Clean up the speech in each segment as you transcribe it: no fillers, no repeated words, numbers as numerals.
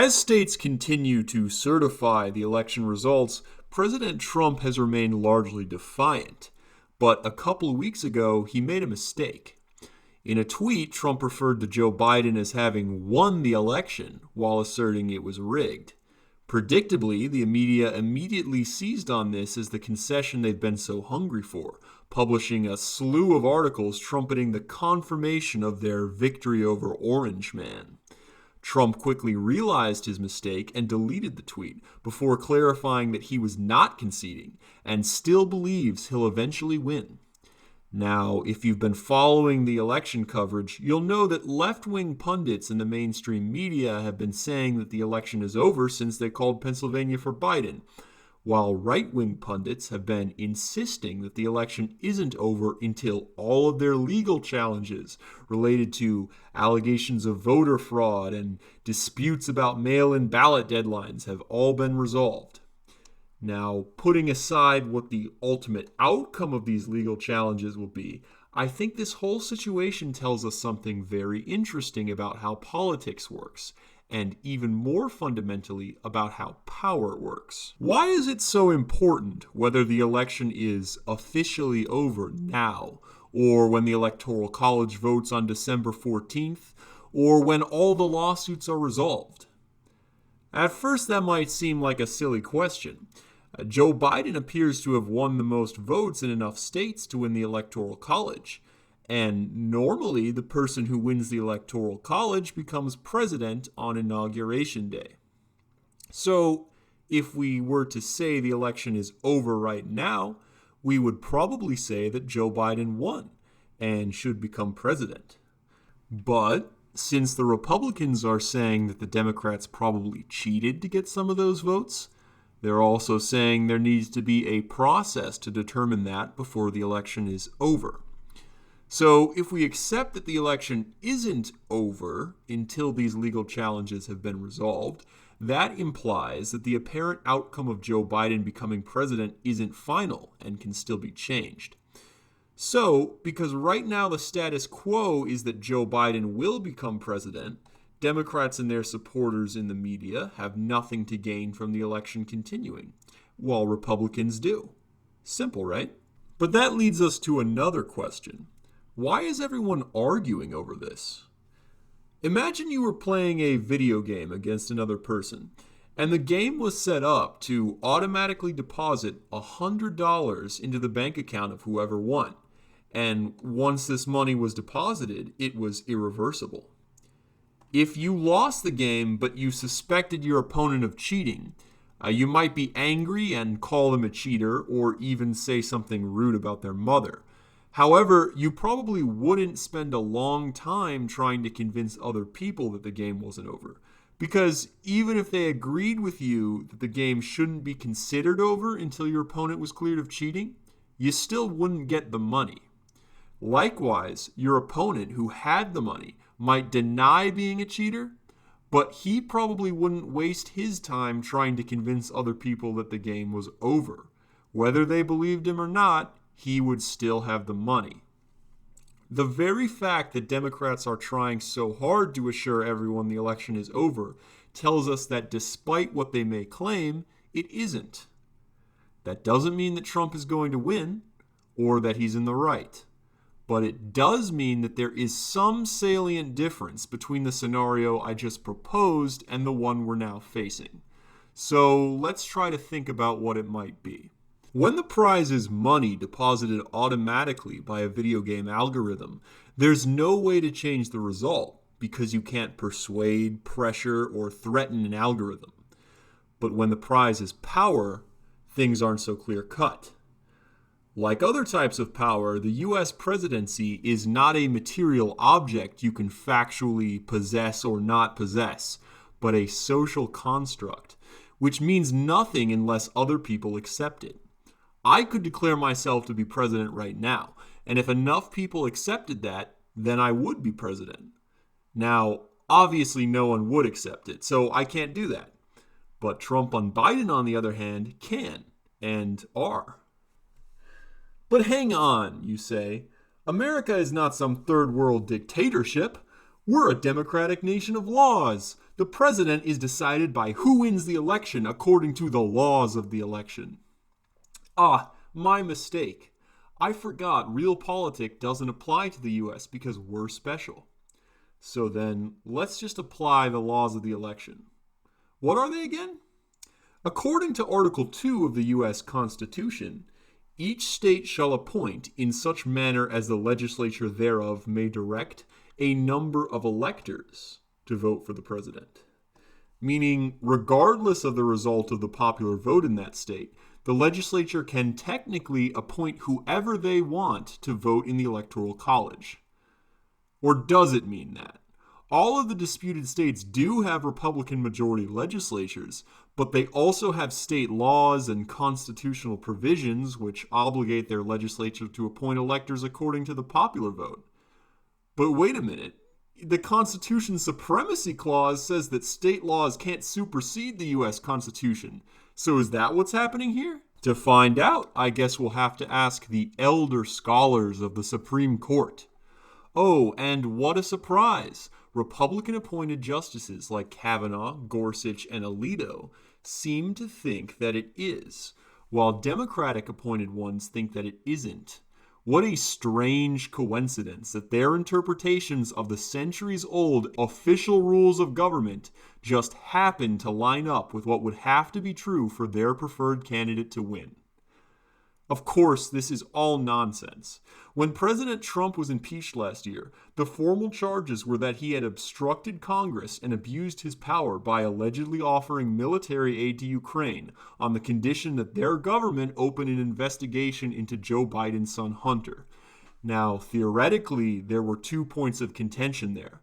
As states continue to certify the election results, President Trump has remained largely defiant. But a couple of weeks ago, he made a mistake. In a tweet, Trump referred to Joe Biden as having won the election while asserting it was rigged. Predictably, the media immediately seized on this as the concession they've been so hungry for, publishing a slew of articles trumpeting the confirmation of their victory over Orange Man. Trump quickly realized his mistake and deleted the tweet before clarifying that he was not conceding and still believes he'll eventually win. Now, if you've been following the election coverage, you'll know that left-wing pundits in the mainstream media have been saying that the election is over since they called Pennsylvania for Biden, while right-wing pundits have been insisting that the election isn't over until all of their legal challenges related to allegations of voter fraud and disputes about mail-in ballot deadlines have all been resolved. Now, putting aside what the ultimate outcome of these legal challenges will be, I think this whole situation tells us something very interesting about how politics works, and even more fundamentally about how power works. Why is it so important whether the election is officially over now, or when the Electoral College votes on December 14th, or when all the lawsuits are resolved? At first, that might seem like a silly question. Joe Biden appears to have won the most votes in enough states to win the Electoral College. And normally, the person who wins the Electoral College becomes president on Inauguration Day. So, if we were to say the election is over right now, we would probably say that Joe Biden won and should become president. But since the Republicans are saying that the Democrats probably cheated to get some of those votes, they're also saying there needs to be a process to determine that before the election is over. So if we accept that the election isn't over until these legal challenges have been resolved, that implies that the apparent outcome of Joe Biden becoming president isn't final and can still be changed. So, because right now the status quo is that Joe Biden will become president, Democrats and their supporters in the media have nothing to gain from the election continuing, while Republicans do. Simple, right? But that leads us to another question. Why is everyone arguing over this? Imagine you were playing a video game against another person, and the game was set up to automatically deposit $100 into the bank account of whoever won. And once this money was deposited, it was irreversible. If you lost the game, but you suspected your opponent of cheating, you might be angry and call them a cheater or even say something rude about their mother. However, you probably wouldn't spend a long time trying to convince other people that the game wasn't over. Because even if they agreed with you that the game shouldn't be considered over until your opponent was cleared of cheating, you still wouldn't get the money. Likewise, your opponent who had the money might deny being a cheater, but he probably wouldn't waste his time trying to convince other people that the game was over. Whether they believed him or not, he would still have the money. The very fact that Democrats are trying so hard to assure everyone the election is over tells us that despite what they may claim, it isn't. That doesn't mean that Trump is going to win or that he's in the right. But it does mean that there is some salient difference between the scenario I just proposed and the one we're now facing. So let's try to think about what it might be. When the prize is money deposited automatically by a video game algorithm, there's no way to change the result because you can't persuade, pressure, or threaten an algorithm. But when the prize is power, things aren't so clear-cut. Like other types of power, the U.S. presidency is not a material object you can factually possess or not possess, but a social construct, which means nothing unless other people accept it. I could declare myself to be president right now, and if enough people accepted that, then I would be president. Now, obviously no one would accept it, so I can't do that. But Trump and Biden, on the other hand, can, and are. But hang on, you say. America is not some third world dictatorship. We're a democratic nation of laws. The president is decided by who wins the election according to the laws of the election. Ah, my mistake. I forgot realpolitik doesn't apply to the US because we're special. So then, let's just apply the laws of the election. What are they again? According to Article 2 of the U.S. Constitution, each state shall appoint, in such manner as the legislature thereof may direct, a number of electors to vote for the president. Meaning, regardless of the result of the popular vote in that state, the legislature can technically appoint whoever they want to vote in the Electoral College. Or does it mean that? All of the disputed states do have Republican majority legislatures, but they also have state laws and constitutional provisions which obligate their legislature to appoint electors according to the popular vote. But wait a minute. The Constitution's Supremacy Clause says that state laws can't supersede the U.S. Constitution. So is that what's happening here? To find out, I guess we'll have to ask the elder scholars of the Supreme Court. Oh, and what a surprise! Republican-appointed justices like Kavanaugh, Gorsuch, and Alito seem to think that it is, while Democratic-appointed ones think that it isn't. What a strange coincidence that their interpretations of the centuries-old official rules of government just happen to line up with what would have to be true for their preferred candidate to win. Of course, this is all nonsense. When President Trump was impeached last year, the formal charges were that he had obstructed Congress and abused his power by allegedly offering military aid to Ukraine on the condition that their government open an investigation into Joe Biden's son Hunter. Now, theoretically, there were 2 points of contention there.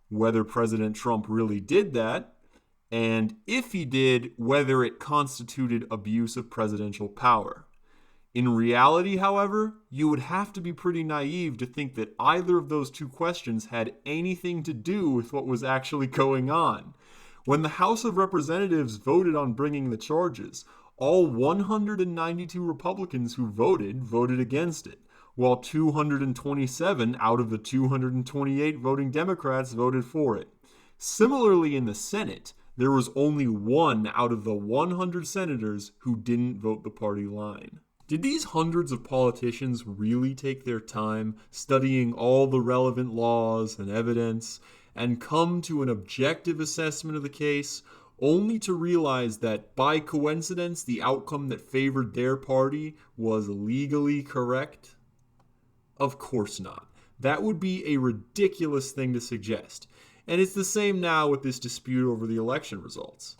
Whether President Trump really did that, and if he did, whether it constituted abuse of presidential power. In reality, however, you would have to be pretty naive to think that either of those 2 questions had anything to do with what was actually going on. When the House of Representatives voted on bringing the charges, all 192 Republicans who voted against it, while 227 out of the 228 voting Democrats voted for it. Similarly, in the Senate, there was only 1 out of the 100 senators who didn't vote the party line. Did these hundreds of politicians really take their time studying all the relevant laws and evidence and come to an objective assessment of the case, only to realize that by coincidence the outcome that favored their party was legally correct? Of course not. That would be a ridiculous thing to suggest. And it's the same now with this dispute over the election results.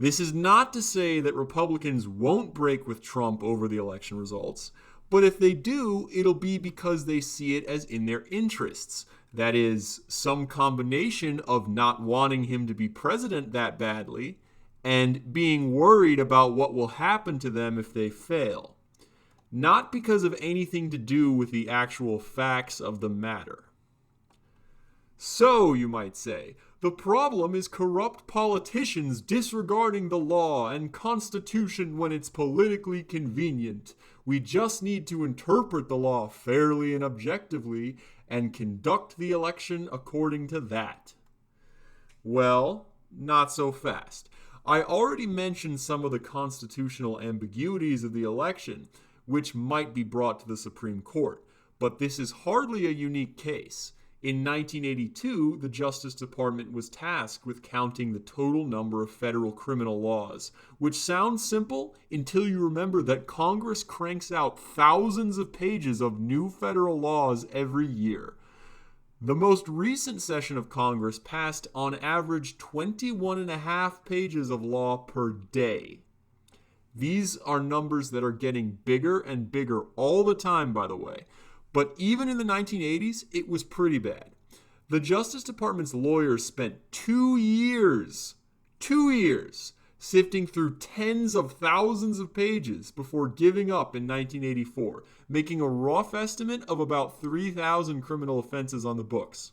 This is not to say that Republicans won't break with Trump over the election results, but if they do, it'll be because they see it as in their interests. That is, some combination of not wanting him to be president that badly and being worried about what will happen to them if they fail. Not because of anything to do with the actual facts of the matter. So, you might say, the problem is corrupt politicians disregarding the law and Constitution when it's politically convenient. We just need to interpret the law fairly and objectively and conduct the election according to that. Well, not so fast. I already mentioned some of the constitutional ambiguities of the election, which might be brought to the Supreme Court, but this is hardly a unique case. In 1982, the Justice Department was tasked with counting the total number of federal criminal laws, which sounds simple until you remember that Congress cranks out thousands of pages of new federal laws every year. The most recent session of Congress passed on average 21.5 pages of law per day. These are numbers that are getting bigger and bigger all the time, by the way. But even in the 1980s, it was pretty bad. The Justice Department's lawyers spent 2 years, sifting through tens of thousands of pages before giving up in 1984, making a rough estimate of about 3,000 criminal offenses on the books.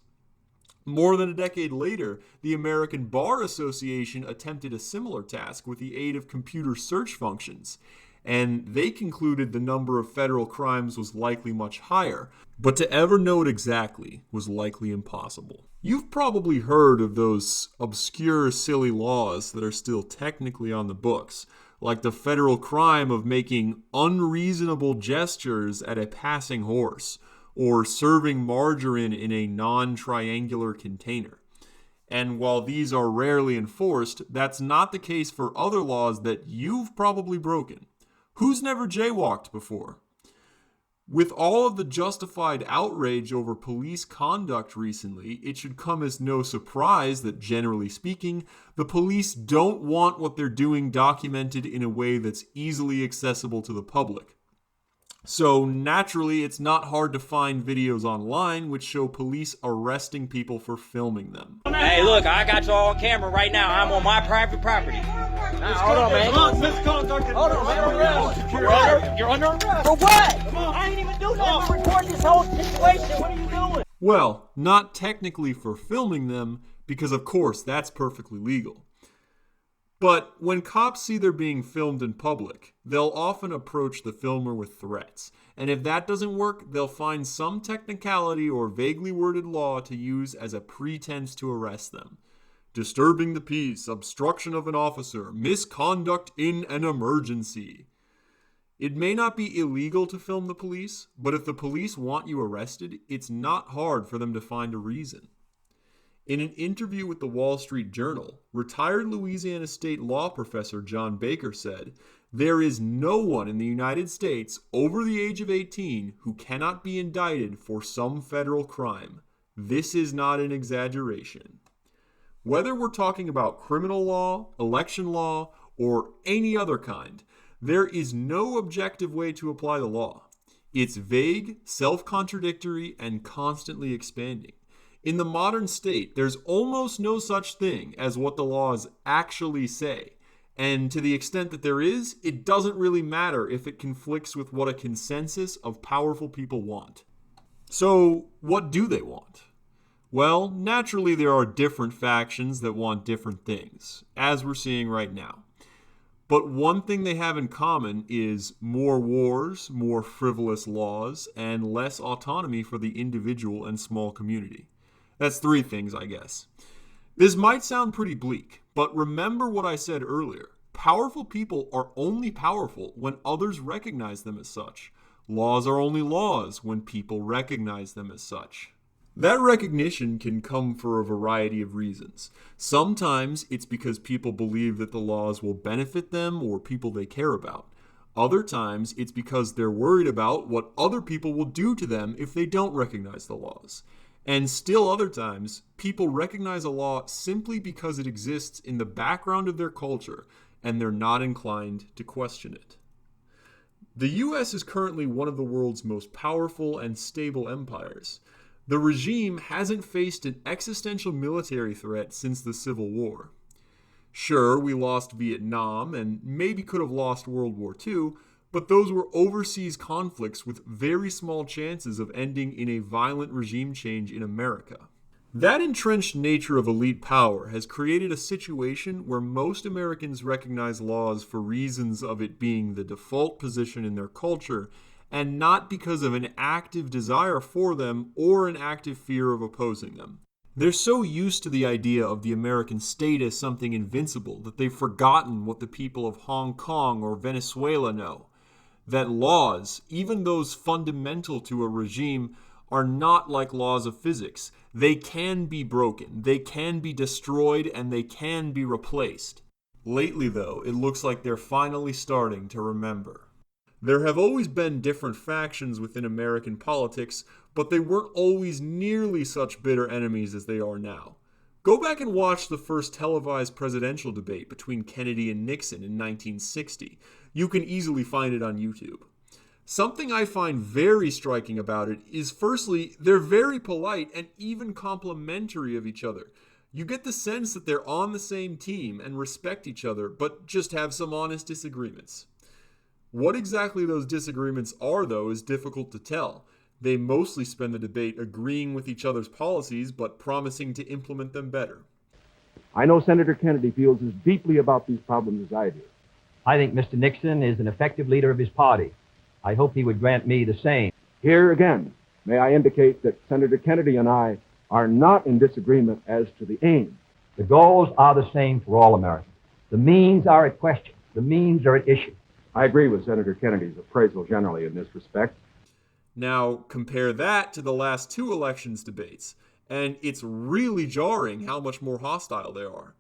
More than a decade later, the American Bar Association attempted a similar task with the aid of computer search functions. and they concluded the number of federal crimes was likely much higher, but to ever know it exactly was likely impossible. You've probably heard of those obscure, silly laws that are still technically on the books, like the federal crime of making unreasonable gestures at a passing horse, or serving margarine in a non-triangular container. And while these are rarely enforced, that's not the case for other laws that you've probably broken. Who's never jaywalked before? With all of the justified outrage over police conduct recently, it should come as no surprise that, generally speaking, the police don't want what they're doing documented in a way that's easily accessible to the public. So naturally, it's not hard to find videos online which show police arresting people for filming them. Hey, look, I got you all on camera right now. I'm on my private property. Hold on, man. Hold on, man. You're under arrest. For what? I ain't even doing that. I'm recording this whole situation. What are you doing? Well, not technically for filming them, because of course that's perfectly legal. But when cops see they're being filmed in public, they'll often approach the filmer with threats. And if that doesn't work, they'll find some technicality or vaguely worded law to use as a pretense to arrest them. Disturbing the peace, obstruction of an officer, misconduct in an emergency. It may not be illegal to film the police, but if the police want you arrested, it's not hard for them to find a reason. In an interview with the Wall Street Journal, retired Louisiana State law professor John Baker said, "There is no one in the United States over the age of 18 who cannot be indicted for some federal crime. This is not an exaggeration." Whether we're talking about criminal law, election law, or any other kind, there is no objective way to apply the law. It's vague, self-contradictory, and constantly expanding. In the modern state, there's almost no such thing as what the laws actually say. And to the extent that there is, it doesn't really matter if it conflicts with what a consensus of powerful people want. So, what do they want? Well, naturally there are different factions that want different things, as we're seeing right now. But one thing they have in common is more wars, more frivolous laws, and less autonomy for the individual and small community. That's three things, I guess. This might sound pretty bleak, but remember what I said earlier. Powerful people are only powerful when others recognize them as such. Laws are only laws when people recognize them as such. That recognition can come for a variety of reasons. Sometimes it's because people believe that the laws will benefit them or people they care about. Other times it's because they're worried about what other people will do to them if they don't recognize the laws. And still other times, people recognize a law simply because it exists in the background of their culture and they're not inclined to question it. The US is currently one of the world's most powerful and stable empires. The regime hasn't faced an existential military threat since the Civil War. Sure, we lost Vietnam and maybe could have lost World War II, but those were overseas conflicts with very small chances of ending in a violent regime change in America. That entrenched nature of elite power has created a situation where most Americans recognize laws for reasons of it being the default position in their culture and not because of an active desire for them or an active fear of opposing them. They're so used to the idea of the American state as something invincible that they've forgotten what the people of Hong Kong or Venezuela know. That laws, even those fundamental to a regime, are not like laws of physics. They can be broken, they can be destroyed, and they can be replaced. Lately, though, it looks like they're finally starting to remember. There have always been different factions within American politics, but they weren't always nearly such bitter enemies as they are now. Go back and watch the first televised presidential debate between Kennedy and Nixon in 1960. You can easily find it on YouTube. Something I find very striking about it is, firstly, they're very polite and even complimentary of each other. You get the sense that they're on the same team and respect each other, but just have some honest disagreements. What exactly those disagreements are, though, is difficult to tell. They mostly spend the debate agreeing with each other's policies, but promising to implement them better. I know Senator Kennedy feels as deeply about these problems as I do. I think Mr. Nixon is an effective leader of his party. I hope he would grant me the same. Here again, may I indicate that Senator Kennedy and I are not in disagreement as to the aim. The goals are the same for all Americans. The means are at question. The means are at issue. I agree with Senator Kennedy's appraisal generally in this respect. Now, compare that to the last two elections debates, and it's really jarring how much more hostile they are.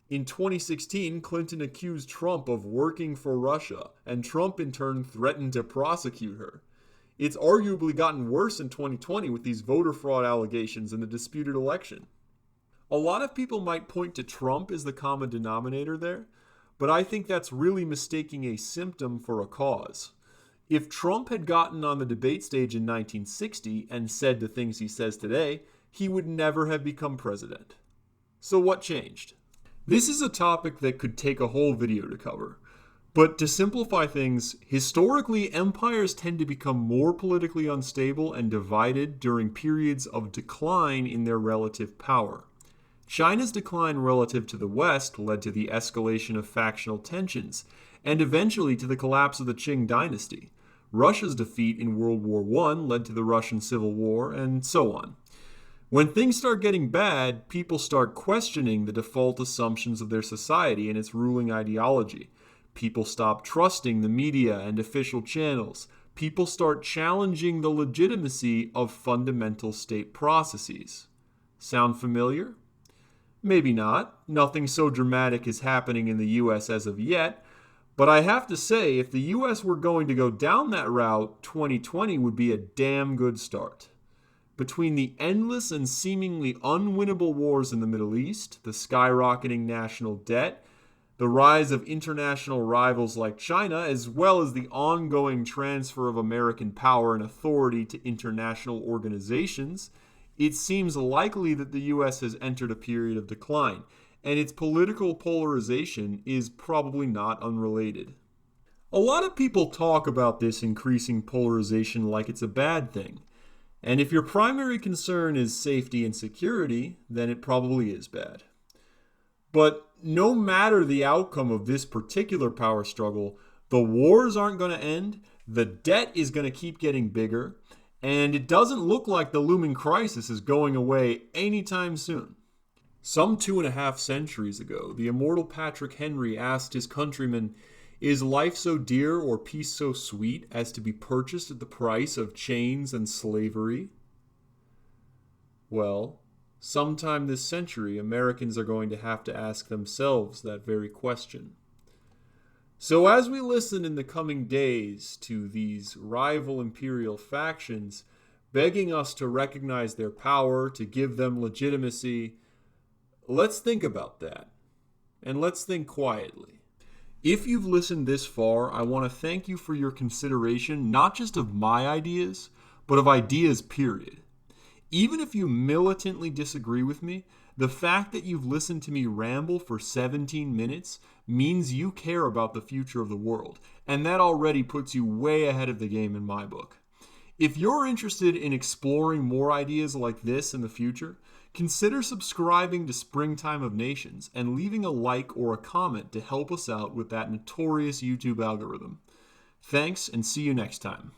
In 2016, Clinton accused Trump of working for Russia, and Trump in turn threatened to prosecute her. It's arguably gotten worse in 2020 with these voter fraud allegations in the disputed election. A lot of people might point to Trump as the common denominator there, but I think that's really mistaking a symptom for a cause. If Trump had gotten on the debate stage in 1960 and said the things he says today, he would never have become president. So what changed? This is a topic that could take a whole video to cover. But to simplify things, historically, empires tend to become more politically unstable and divided during periods of decline in their relative power. China's decline relative to the West led to the escalation of factional tensions, and eventually to the collapse of the Qing dynasty. Russia's defeat in World War I led to the Russian Civil War, and so on. When things start getting bad, people start questioning the default assumptions of their society and its ruling ideology. People stop trusting the media and official channels. People start challenging the legitimacy of fundamental state processes. Sound familiar? Maybe not. Nothing so dramatic is happening in the US as of yet. But I have to say, if the US were going to go down that route, 2020 would be a damn good start. Between the endless and seemingly unwinnable wars in the Middle East, the skyrocketing national debt, the rise of international rivals like China, as well as the ongoing transfer of American power and authority to international organizations, it seems likely that the US has entered a period of decline, and its political polarization is probably not unrelated. A lot of people talk about this increasing polarization like it's a bad thing. And if your primary concern is safety and security, then it probably is bad. But no matter the outcome of this particular power struggle, the wars aren't going to end, the debt is going to keep getting bigger, and it doesn't look like the looming crisis is going away anytime soon. Some 2.5 centuries ago, the immortal Patrick Henry asked his countrymen, "Is life so dear or peace so sweet as to be purchased at the price of chains and slavery?" Well, sometime this century, Americans are going to have to ask themselves that very question. So as we listen in the coming days to these rival imperial factions begging us to recognize their power, to give them legitimacy, let's think about that. And let's think quietly. If you've listened this far, I want to thank you for your consideration, not just of my ideas, but of ideas, period. Even if you militantly disagree with me, the fact that you've listened to me ramble for 17 minutes means you care about the future of the world, and that already puts you way ahead of the game in my book. If you're interested in exploring more ideas like this in the future, consider subscribing to Springtime of Nations and leaving a like or a comment to help us out with that notorious YouTube algorithm. Thanks, and see you next time.